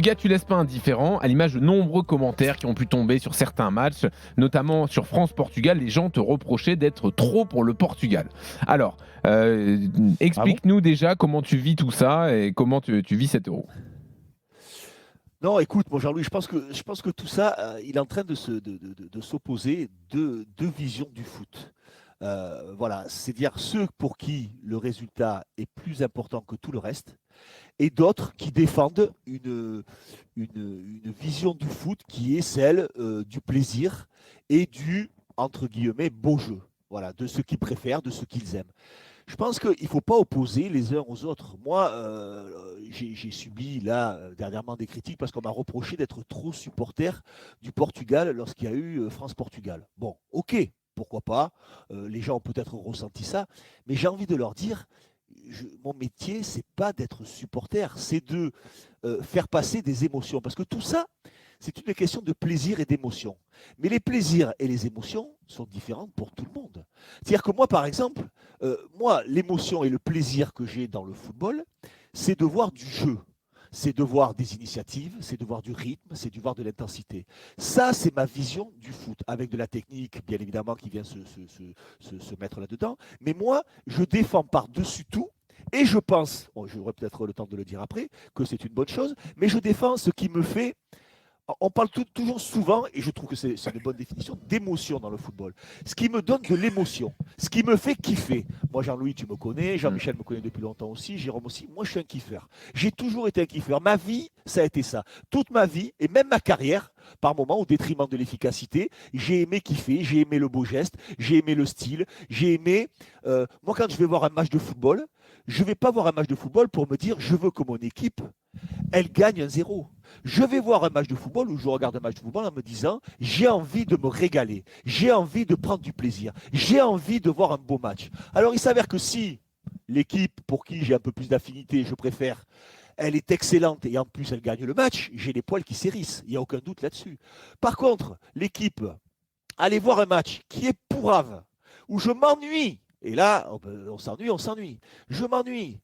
gars, tu laisses pas indifférent, à l'image de nombreux commentaires qui ont pu tomber sur certains matchs, notamment sur France-Portugal, les gens te reprochaient d'être trop pour le Portugal. Alors, Ah bon? explique-nous déjà comment tu vis tout ça et comment tu vis cet Euro. Non, écoute, mon Jean-Louis, je pense que tout ça, il est en train de s'opposer deux visions du foot. Voilà, c'est-à-dire ceux pour qui le résultat est plus important que tout le reste, et d'autres qui défendent une vision du foot qui est celle du plaisir et du, entre guillemets, beau jeu. Voilà, de ceux qui préfèrent, de ceux qu'ils aiment. Je pense qu'il ne faut pas opposer les uns aux autres. Moi, j'ai subi là dernièrement des critiques parce qu'on m'a reproché d'être trop supporter du Portugal lorsqu'il y a eu France-Portugal. Bon, ok, pourquoi pas. Les gens ont peut-être ressenti ça, mais j'ai envie de leur dire, mon métier, c'est pas d'être supporter, c'est de faire passer des émotions. Parce que tout ça, c'est une question de plaisir et d'émotion. Mais les plaisirs et les émotions sont différents pour tout le monde. C'est-à-dire que moi, par exemple, moi, l'émotion et le plaisir que j'ai dans le football, c'est de voir du jeu. C'est de voir des initiatives, c'est de voir du rythme, c'est de voir de l'intensité. Ça, c'est ma vision du foot, avec de la technique, bien évidemment, qui vient se mettre là-dedans. Mais moi, je défends par-dessus tout, et je pense, bon, j'aurai peut-être le temps de le dire après, que c'est une bonne chose, mais je défends ce qui me fait. On parle toujours souvent, et je trouve que c'est une bonne définition, d'émotion dans le football. Ce qui me donne de l'émotion, ce qui me fait kiffer. Moi, Jean-Louis, tu me connais, Mm. Jean-Michel me connaît depuis longtemps aussi, Jérôme aussi. Moi, je suis un kiffeur. J'ai toujours été un kiffeur. Ma vie, ça a été ça. Toute ma vie, et même ma carrière, par moments, au détriment de l'efficacité, j'ai aimé kiffer, j'ai aimé le beau geste, j'ai aimé le style, j'ai aimé. Moi, quand je vais voir un match de football, je ne vais pas voir un match de football pour me dire je veux que mon équipe elle gagne 1-0. Je vais voir un match de football ou je regarde un match de football en me disant j'ai envie de me régaler, j'ai envie de prendre du plaisir, j'ai envie de voir un beau match. Alors il s'avère que si l'équipe pour qui j'ai un peu plus d'affinité, je préfère, elle est excellente et en plus elle gagne le match, j'ai les poils qui s'hérissent, il n'y a aucun doute là-dessus. Par contre, l'équipe, aller voir un match qui est pourrave, où je m'ennuie, et là on s'ennuie, je m'ennuie,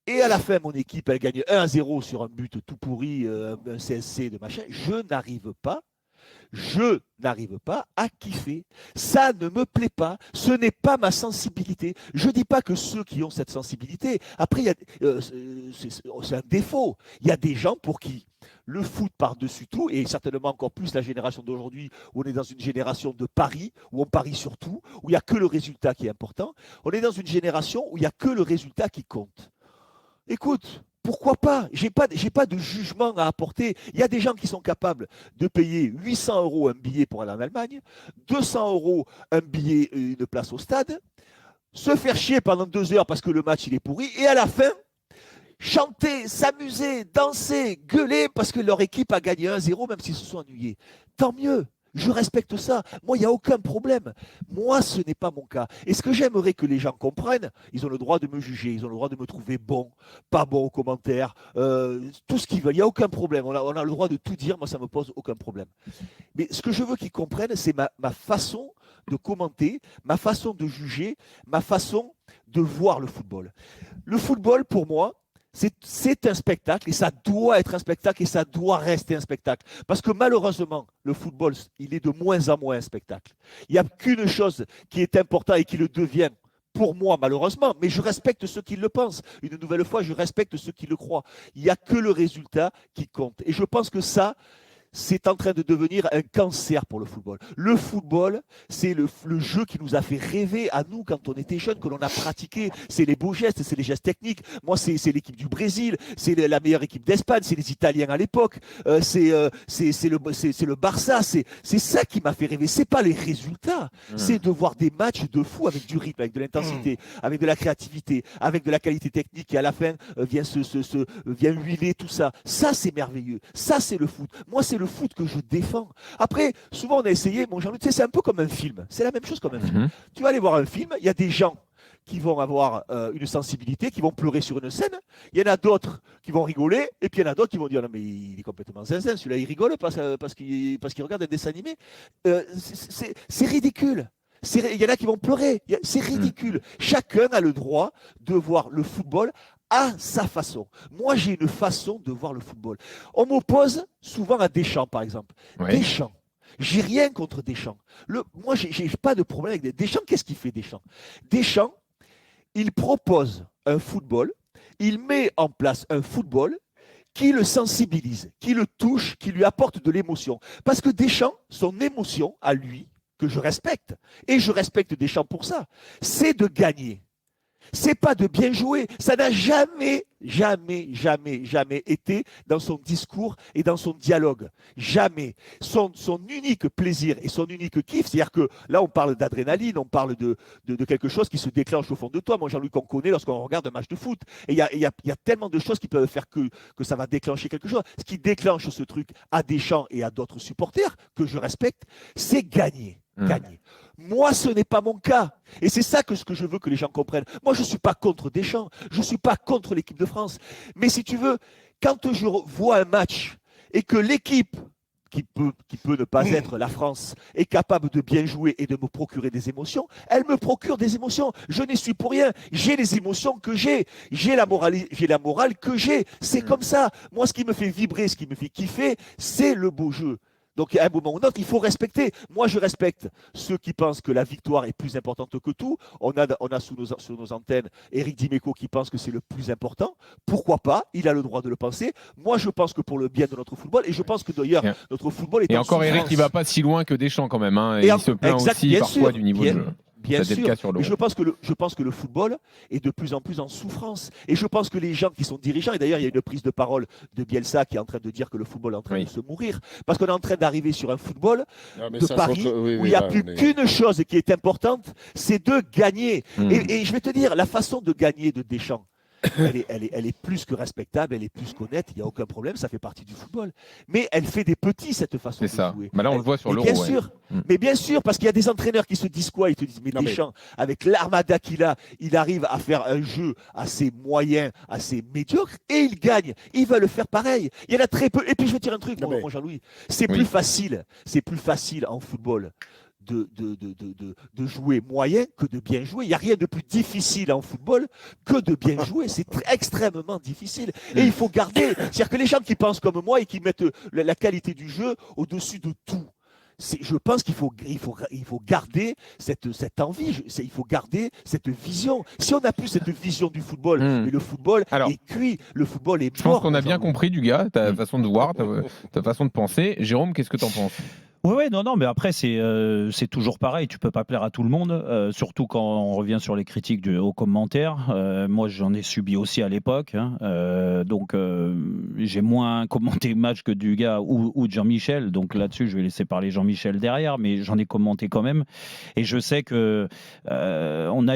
et à la fin, mon équipe, elle gagne 1-0 sur un but tout pourri, un CSC de machin. Je n'arrive pas à kiffer. Ça ne me plaît pas. Ce n'est pas ma sensibilité. Je ne dis pas que ceux qui ont cette sensibilité, après, c'est un défaut. Il y a des gens pour qui le foot par-dessus tout, et certainement encore plus la génération d'aujourd'hui, où on est dans une génération de paris, où on parie sur tout, où il n'y a que le résultat qui est important. On est dans une génération où il n'y a que le résultat qui compte. Écoute, pourquoi pas? J'ai pas de jugement à apporter. Il y a des gens qui sont capables de payer 800 euros un billet pour aller en Allemagne, 200 euros un billet, une place au stade, se faire chier pendant 2 heures parce que le match il est pourri, et à la fin, chanter, s'amuser, danser, gueuler parce que leur équipe a gagné 1-0 même s'ils se sont ennuyés. Tant mieux. Je respecte ça. Moi, il n'y a aucun problème. Moi, ce n'est pas mon cas. Et ce que j'aimerais que les gens comprennent, ils ont le droit de me juger, ils ont le droit de me trouver bon, pas bon aux commentaires, tout ce qu'ils veulent. Il n'y a aucun problème. On a le droit de tout dire. Moi, ça ne me pose aucun problème. Mais ce que je veux qu'ils comprennent, c'est ma façon de commenter, ma façon de juger, ma façon de voir le football. Le football, pour moi, c'est un spectacle et ça doit être un spectacle et ça doit rester un spectacle. Parce que malheureusement, le football, il est de moins en moins un spectacle. Il n'y a qu'une chose qui est importante et qui le devient pour moi, malheureusement, mais je respecte ceux qui le pensent. Une nouvelle fois, je respecte ceux qui le croient. Il n'y a que le résultat qui compte. Et je pense que ça, c'est en train de devenir un cancer pour le football. Le football, c'est le jeu qui nous a fait rêver à nous quand on était jeunes, que l'on a pratiqué. C'est les beaux gestes, c'est les gestes techniques. Moi, c'est l'équipe du Brésil, c'est la meilleure équipe d'Espagne, c'est les Italiens à l'époque, c'est le Barça. C'est ça qui m'a fait rêver. C'est pas les résultats, c'est de voir des matchs de fou avec du rythme, avec de l'intensité, avec de la créativité, avec de la qualité technique qui à la fin vient huiler tout ça. Ça, c'est merveilleux. Ça, c'est le foot. Moi, c'est le foot que je défends. Après, souvent on a essayé, mon Jean-Luc, tu sais, c'est un peu comme un film. C'est la même chose comme un film. Mhm. Tu vas aller voir un film, il y a des gens qui vont avoir une sensibilité, qui vont pleurer sur une scène. Il y en a d'autres qui vont rigoler, et puis il y en a d'autres qui vont dire non mais il est complètement zinzin, celui-là il rigole parce qu'il regarde un dessin animé. C'est ridicule. Il y en a qui vont pleurer. C'est ridicule. Chacun a le droit de voir le football a sa façon. Moi, j'ai une façon de voir le football. On m'oppose souvent à Deschamps, par exemple. Ouais. Deschamps. J'ai rien contre Deschamps. Moi, j'ai pas de problème avec Deschamps. Qu'est-ce qu'il fait, Deschamps? Deschamps, il propose un football, il met en place un football qui le sensibilise, qui le touche, qui lui apporte de l'émotion. Parce que Deschamps, son émotion à lui, que je respecte, et je respecte Deschamps pour ça, c'est de gagner. C'est pas de bien jouer. Ça n'a jamais été dans son discours et dans son dialogue. Jamais. Son unique plaisir et son unique kiff, c'est-à-dire que là, on parle d'adrénaline, on parle de quelque chose qui se déclenche au fond de toi. Moi, Jean-Louis, qu'on connaît lorsqu'on regarde un match de foot. Et il y a tellement de choses qui peuvent faire que ça va déclencher quelque chose. Ce qui déclenche ce truc à Deschamps et à d'autres supporters, que je respecte, c'est gagner. Gagner. Moi, ce n'est pas mon cas. Et c'est ça ce que je veux que les gens comprennent. Moi, je ne suis pas contre Deschamps. Je ne suis pas contre l'équipe de France. Mais si tu veux, quand je vois un match et que l'équipe, qui peut ne pas être la France, est capable de bien jouer et de me procurer des émotions, elle me procure des émotions. Je n'y suis pour rien. J'ai les émotions que j'ai. J'ai la morale que j'ai. C'est comme ça. Moi, ce qui me fait vibrer, ce qui me fait kiffer, c'est le beau jeu. Donc, à un moment ou un autre, il faut respecter. Moi, je respecte ceux qui pensent que la victoire est plus importante que tout. On a sous nos antennes Éric Dimeco qui pense que c'est le plus important. Pourquoi pas? Il a le droit de le penser. Moi, je pense que pour le bien de notre football, et je pense que d'ailleurs, notre football est et en encore souffrance. Eric, il ne va pas si loin que Deschamps quand même. Hein, et il se plaint aussi parfois du niveau de jeu. Bien sûr, mais je pense que le football est de plus en plus en souffrance. Et je pense que les gens qui sont dirigeants, et d'ailleurs il y a une prise de parole de Bielsa qui est en train de dire que le football est en train de se mourir, parce qu'on est en train d'arriver sur un football de Paris où il n'y a plus qu'une chose qui est importante, c'est de gagner. Et je vais te dire, la façon de gagner de Deschamps, elle est plus que respectable, elle est plus qu'honnête, il n'y a aucun problème, ça fait partie du football. Mais elle fait des petits, cette façon de jouer. Bah là, on le voit sur l'Euro. Bien sûr, mais bien sûr, parce qu'il y a des entraîneurs qui se disent quoi? Ils te disent, mais Deschamps, avec l'armada qu'il a, il arrive à faire un jeu assez moyen, assez médiocre, et il gagne. Il va le faire pareil. Il y en a très peu. Et puis je vais te dire un truc, mon Jean-Louis, c'est plus facile en football de jouer moyen que de bien jouer. Il n'y a rien de plus difficile en football que de bien jouer. C'est extrêmement difficile. Et il faut garder. C'est-à-dire que les gens qui pensent comme moi et qui mettent la qualité du jeu au-dessus de tout, je pense qu'il faut garder cette envie, il faut garder cette vision. Si on n'a plus cette vision du football, mais le football est cuit, le football est mort. Je pense qu'on a bien compris, Dugas, ta façon de voir, ta façon de penser. Jérôme, qu'est-ce que tu en penses? Oui, non, mais après, c'est toujours pareil. Tu peux pas plaire à tout le monde, surtout quand on revient sur les critiques aux commentaires. Moi, j'en ai subi aussi à l'époque. Donc, j'ai moins commenté le match que Dugas ou de Jean-Michel. Donc là-dessus, je vais laisser parler Jean-Michel derrière, mais j'en ai commenté quand même. Et je sais que on a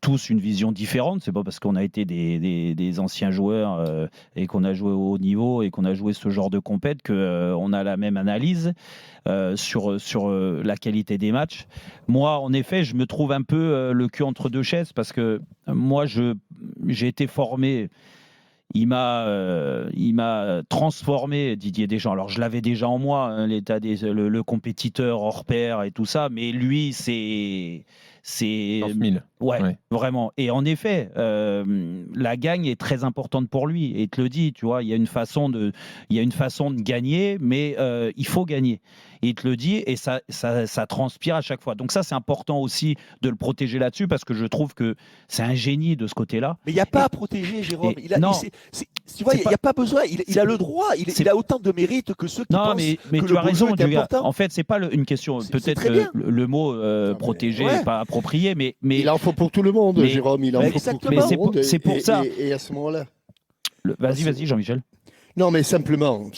tous une vision différente. C'est pas parce qu'on a été des anciens joueurs et qu'on a joué au haut niveau et qu'on a joué ce genre de compète qu'on a la même analyse. Sur la qualité des matchs. Moi, en effet, je me trouve un peu le cul entre deux chaises parce que moi, j'ai été formé. Il m'a transformé, Didier Deschamps. Alors, je l'avais déjà en moi, hein, le compétiteur hors pair et tout ça, mais lui, c'est 1000. Ouais, vraiment. Et en effet, la gagne est très importante pour lui. Et il te le dit, tu vois, il y a une façon de gagner, mais il faut gagner. Et il te le dit, et ça transpire à chaque fois. Donc ça, c'est important aussi de le protéger là-dessus, parce que je trouve que c'est un génie de ce côté-là. Mais il n'y a pas à protéger, Jérôme. Tu vois, il n'y a pas besoin. Il a le droit. Il a autant de mérite que ceux qui pensent mais que tu le as raison, beau jeu est important. En fait, c'est pas une question. Peut-être le mot protégé n'est pas approprié, mais il en faut pour tout le monde, Jérôme. Il en faut pour tout le monde. C'est pour ça. Et à ce moment-là. Vas-y, Jean-Michel. Non, mais simplement.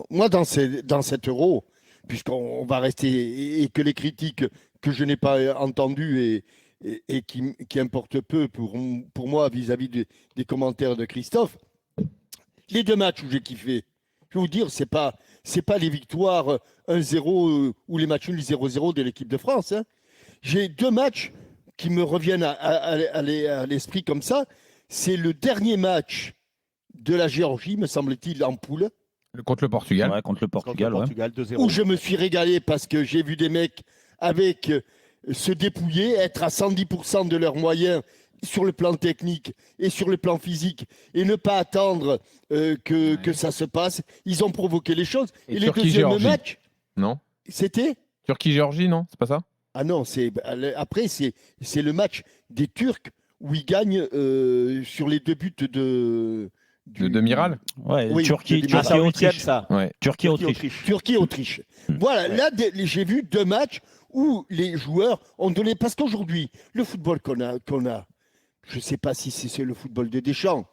Moi, dans cet Euro, puisqu'on va rester, et que les critiques que je n'ai pas entendues et qui importent peu pour moi vis-à-vis des commentaires de Christophe, les deux matchs où j'ai kiffé, je vais vous dire, c'est pas les victoires 1-0 ou les matchs nuls 0-0 de l'équipe de France. Hein. J'ai deux matchs qui me reviennent à l'esprit comme ça. C'est le dernier match de la Géorgie, me semble-t-il, en poule. Contre le Portugal. Ouais, contre le Portugal, 2-0. Où je me suis régalé parce que j'ai vu des mecs se dépouiller, être à 110% de leurs moyens sur le plan technique et sur le plan physique et ne pas attendre que ça se passe. Ils ont provoqué les choses. Et les deuxièmes Turquie-Géorgie. matchs, Non c'était... Turquie-Géorgie, non? C'est pas ça? Ah non, après, c'est le match des Turcs où ils gagnent sur les 2 buts De Demiral? Ouais, Oui, Turquie, Ah, c'est en huitième, Autriche. ça. Ouais. Turquie, Autriche. Turquie-Autriche. Voilà, Ouais. là, j'ai vu 2 matchs où les joueurs ont donné... Parce qu'aujourd'hui, le football qu'on a, je ne sais pas si c'est le football de Deschamps,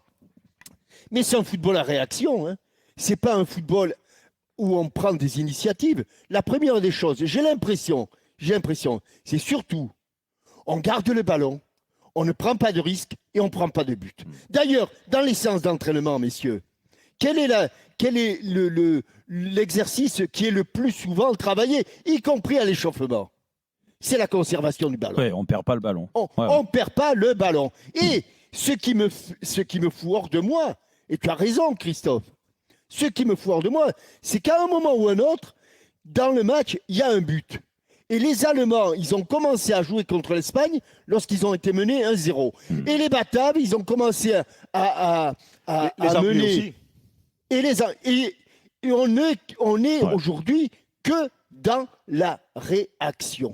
mais c'est un football à réaction. Hein. Ce n'est pas un football où on prend des initiatives. La première des choses, j'ai l'impression, c'est surtout, on garde le ballon, on ne prend pas de risques et on ne prend pas de but. D'ailleurs, dans les séances d'entraînement, messieurs, quel est l'exercice qui est le plus souvent travaillé, y compris à l'échauffement? C'est la conservation du ballon. Ouais, on perd pas le ballon. On Ouais. ne perd pas le ballon. Et ce qui me fout hors de moi, et tu as raison, Christophe, ce qui me fout hors de moi, c'est qu'à un moment ou un autre, dans le match, il y a un but. Et les Allemands, ils ont commencé à jouer contre l'Espagne lorsqu'ils ont été menés 1-0. Et les Bataves, ils ont commencé à Les Anglais mener. aussi. Et on est Ouais. aujourd'hui que dans la réaction.